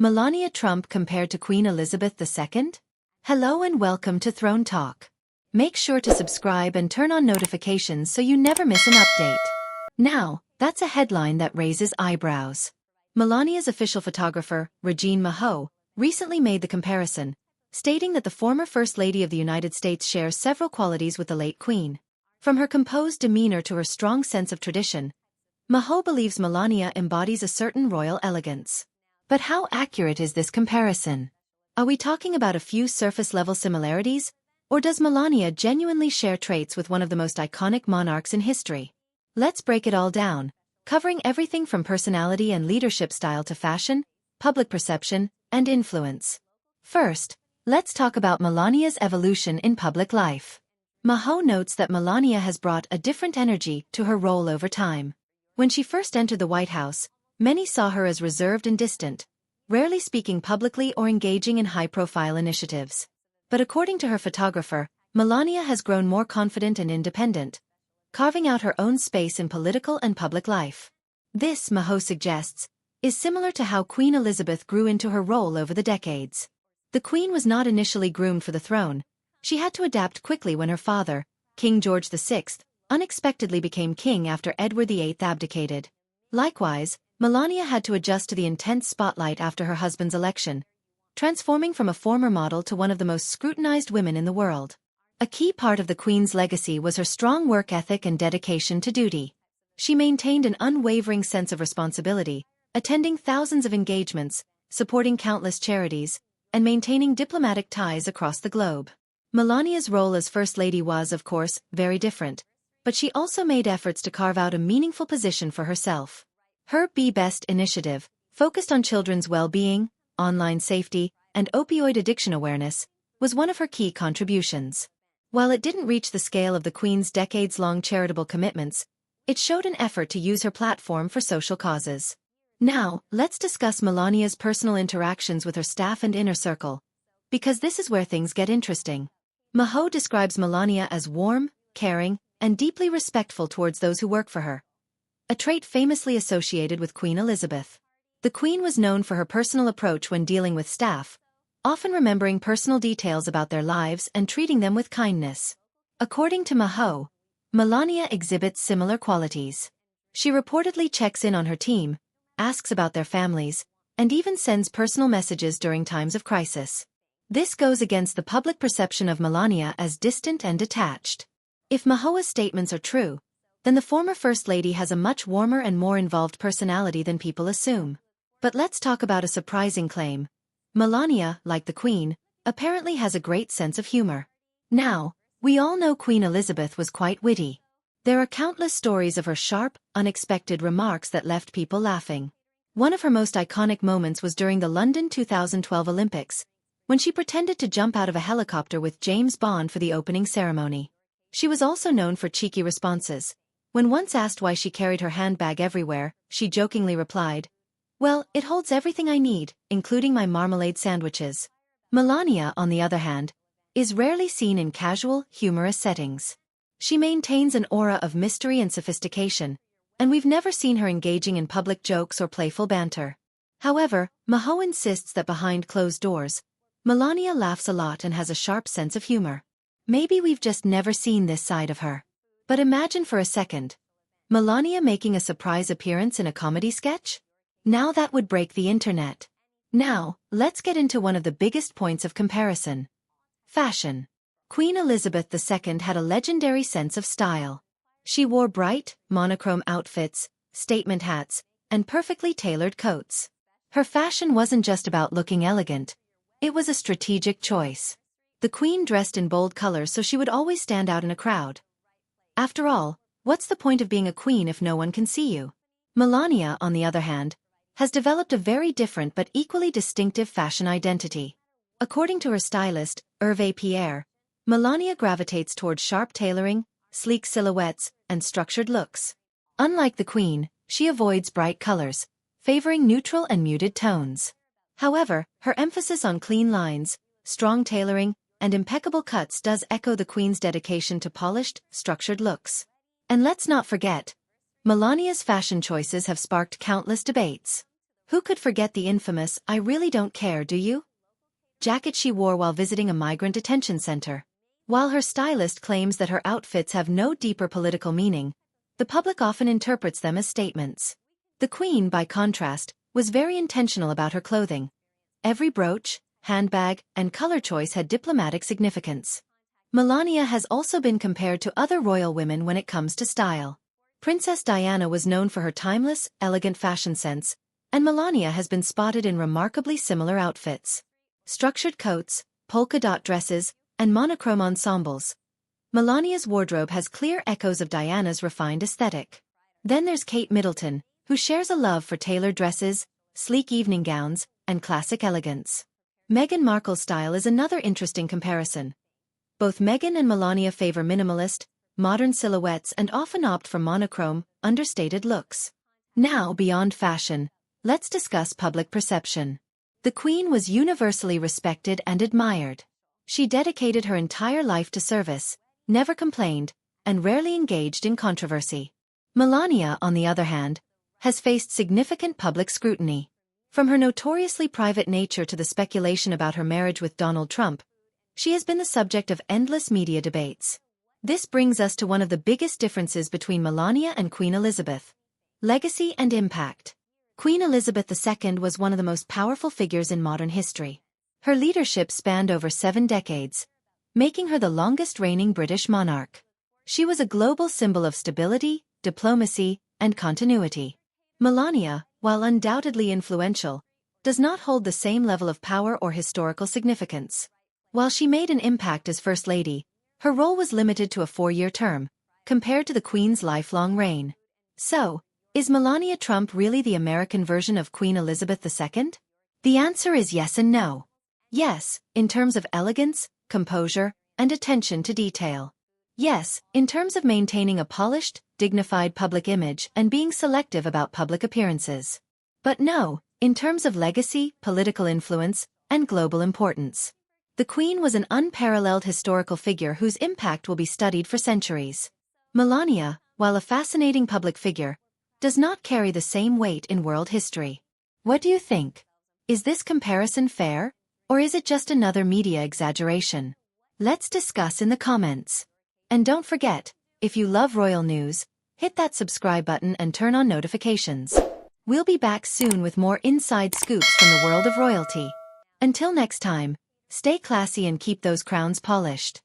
Melania Trump compared to Queen Elizabeth II? Hello and welcome to Throne Talk. Make sure to subscribe and turn on notifications so you never miss an update. Now, that's a headline that raises eyebrows. Melania's official photographer, Regine Maho, recently made the comparison, stating that the former First Lady of the United States shares several qualities with the late Queen. From her composed demeanor to her strong sense of tradition, Maho believes Melania embodies a certain royal elegance. But how accurate is this comparison? Are we talking about a few surface-level similarities, or does Melania genuinely share traits with one of the most iconic monarchs in history? Let's break it all down, covering everything from personality and leadership style to fashion, public perception, and influence. First, let's talk about Melania's evolution in public life. Maho notes that Melania has brought a different energy to her role over time. When she first entered the White House, many saw her as reserved and distant, rarely speaking publicly or engaging in high-profile initiatives. But according to her photographer, Melania has grown more confident and independent, carving out her own space in political and public life. This, Maho suggests, is similar to how Queen Elizabeth grew into her role over the decades. The Queen was not initially groomed for the throne. She had to adapt quickly when her father, King George VI, unexpectedly became king after Edward VIII abdicated. Likewise, Melania had to adjust to the intense spotlight after her husband's election, transforming from a former model to one of the most scrutinized women in the world. A key part of the Queen's legacy was her strong work ethic and dedication to duty. She maintained an unwavering sense of responsibility, attending thousands of engagements, supporting countless charities, and maintaining diplomatic ties across the globe. Melania's role as First Lady was, of course, very different, but she also made efforts to carve out a meaningful position for herself. Her Be Best initiative, focused on children's well-being, online safety, and opioid addiction awareness, was one of her key contributions. While it didn't reach the scale of the Queen's decades-long charitable commitments, it showed an effort to use her platform for social causes. Now, let's discuss Melania's personal interactions with her staff and inner circle, because this is where things get interesting. Maho describes Melania as warm, caring, and deeply respectful towards those who work for her, a trait famously associated with Queen Elizabeth. The Queen was known for her personal approach when dealing with staff, often remembering personal details about their lives and treating them with kindness. According to Maho, Melania exhibits similar qualities. She reportedly checks in on her team, asks about their families, and even sends personal messages during times of crisis. This goes against the public perception of Melania as distant and detached. If Maho's statements are true, then the former First Lady has a much warmer and more involved personality than people assume. But let's talk about a surprising claim. Melania, like the Queen, apparently has a great sense of humor. Now, we all know Queen Elizabeth was quite witty. There are countless stories of her sharp, unexpected remarks that left people laughing. One of her most iconic moments was during the London 2012 Olympics, when she pretended to jump out of a helicopter with James Bond for the opening ceremony. She was also known for cheeky responses. When once asked why she carried her handbag everywhere, she jokingly replied, "Well, it holds everything I need, including my marmalade sandwiches." Melania, on the other hand, is rarely seen in casual, humorous settings. She maintains an aura of mystery and sophistication, and we've never seen her engaging in public jokes or playful banter. However, Maho insists that behind closed doors, Melania laughs a lot and has a sharp sense of humor. Maybe we've just never seen this side of her. But imagine for a second, Melania making a surprise appearance in a comedy sketch? Now that would break the internet. Now, let's get into one of the biggest points of comparison. Fashion. Queen Elizabeth II had a legendary sense of style. She wore bright, monochrome outfits, statement hats, and perfectly tailored coats. Her fashion wasn't just about looking elegant. It was a strategic choice. The Queen dressed in bold colors so she would always stand out in a crowd. After all, what's the point of being a queen if no one can see you? Melania, on the other hand, has developed a very different but equally distinctive fashion identity. According to her stylist, Hervé Pierre, Melania gravitates towards sharp tailoring, sleek silhouettes, and structured looks. Unlike the Queen, she avoids bright colors, favoring neutral and muted tones. However, her emphasis on clean lines, strong tailoring, and impeccable cuts does echo the Queen's dedication to polished, structured looks. And let's not forget, Melania's fashion choices have sparked countless debates. Who could forget the infamous "I really don't care, do you?" jacket she wore while visiting a migrant detention center? While her stylist claims that her outfits have no deeper political meaning, the public often interprets them as statements. The Queen, by contrast, was very intentional about her clothing. Every brooch, handbag, and color choice had diplomatic significance. Melania has also been compared to other royal women when it comes to style. Princess Diana was known for her timeless, elegant fashion sense, and Melania has been spotted in remarkably similar outfits. Structured coats, polka dot dresses, and monochrome ensembles. Melania's wardrobe has clear echoes of Diana's refined aesthetic. Then there's Kate Middleton, who shares a love for tailored dresses, sleek evening gowns, and classic elegance. Meghan Markle's style is another interesting comparison. Both Meghan and Melania favor minimalist, modern silhouettes and often opt for monochrome, understated looks. Now, beyond fashion, let's discuss public perception. The Queen was universally respected and admired. She dedicated her entire life to service, never complained, and rarely engaged in controversy. Melania, on the other hand, has faced significant public scrutiny. From her notoriously private nature to the speculation about her marriage with Donald Trump, she has been the subject of endless media debates. This brings us to one of the biggest differences between Melania and Queen Elizabeth: legacy and impact. Queen Elizabeth II was one of the most powerful figures in modern history. Her leadership spanned over 7 decades, making her the longest-reigning British monarch. She was a global symbol of stability, diplomacy, and continuity. Melania, while undoubtedly influential, does not hold the same level of power or historical significance. While she made an impact as First Lady, her role was limited to a 4-year term, compared to the Queen's lifelong reign. So, is Melania Trump really the American version of Queen Elizabeth II? The answer is yes and no. Yes, in terms of elegance, composure, and attention to detail. Yes, in terms of maintaining a polished, dignified public image and being selective about public appearances. But no, in terms of legacy, political influence, and global importance. The Queen was an unparalleled historical figure whose impact will be studied for centuries. Melania, while a fascinating public figure, does not carry the same weight in world history. What do you think? Is this comparison fair, or is it just another media exaggeration? Let's discuss in the comments. And don't forget, if you love royal news, hit that subscribe button and turn on notifications. We'll be back soon with more inside scoops from the world of royalty. Until next time, stay classy and keep those crowns polished.